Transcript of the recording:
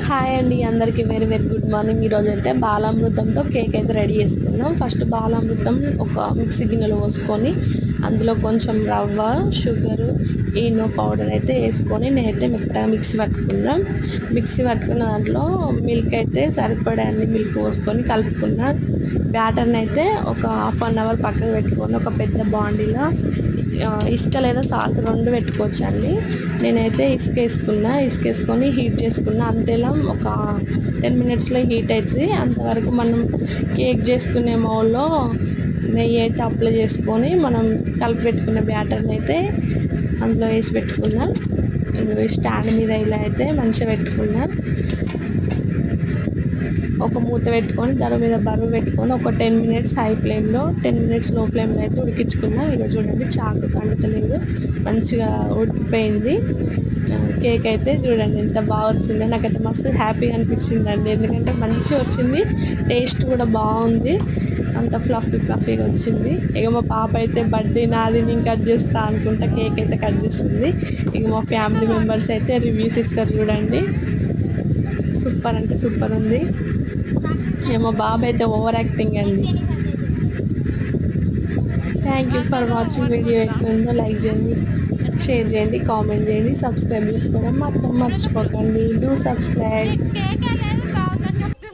Hi అండి, అందరికీ very very good morning. ఈరోజు అయితే బాలామృతంతో కేక్ అయితే రెడీ చేసుకుందాం. ఫస్ట్ బాలామృతం ఒక మిక్సీ గిన్నెలో పోసుకొని అందులో కొంచెం రవ్వ, షుగరు, ఈనో పౌడర్ అయితే వేసుకొని నేనైతే మెత్తగా మిక్సీ పట్టుకున్న దాంట్లో మిల్క్ అయితే సరిపడాన్ని మిల్క్ పోసుకొని కలుపుకున్న. బ్యాటర్ని అయితే ఒక ½ అవర్ పక్కకు పెట్టుకొని ఒక పెద్ద బాండీలో ఇసుక లేదా సాల్ట్ రెండు పెట్టుకోవచ్చు అండి. నేనైతే ఇసుక వేసుకొని హీట్ చేసుకున్నా. అంతేలా ఒక 10 మినిట్స్లో హీట్ అవుతుంది. అంతవరకు మనం కేక్ చేసుకునే మౌల్లో నెయ్యి అయితే అప్లై చేసుకొని మనం కలిపి పెట్టుకున్న బ్యాటర్ని అయితే అందులో వేసి పెట్టుకున్నా. స్టాండ్ మీద ఇలా అయితే మంచిగా పెట్టుకున్నా. ఒక మూత పెట్టుకొని దాని మీద బరువు పెట్టుకొని ఒక 10 మినిట్స్ హై ఫ్లేమ్లో 10 మినిట్స్ లో ఫ్లేమ్లో అయితే ఉడికించుకున్నా. ఇలా చూడండి, చాకు కండుతలేదు, మంచిగా ఉడికిపోయింది. కేక్ అయితే చూడండి ఎంత బాగా వచ్చిందో. నాకైతే మస్తు హ్యాపీగా అనిపించిందండి, ఎందుకంటే మంచిగా వచ్చింది, టేస్ట్ కూడా బాగుంది, అంత ఫ్లఫీగా వచ్చింది. ఇక మా పాప అయితే బర్త్డే నాది నేను కట్ చేస్తా అనుకుంటా కేక్ అయితే కట్ చేస్తుంది. ఇక మా ఫ్యామిలీ మెంబర్స్ అయితే రివ్యూస్ ఇస్తారు చూడండి, సూపర్ అంటే సూపర్ ఉంది. మా బాబు అయితే ఓవర్ యాక్టింగ్ అండి. Thank you for watching. Video ఎట్లుందో లైక్ చేయండి, షేర్ చేయండి, కామెంట్ చేయండి, సబ్స్క్రైబ్ చేసుకోవడం మాత్రం మర్చిపోకండి. Do subscribe.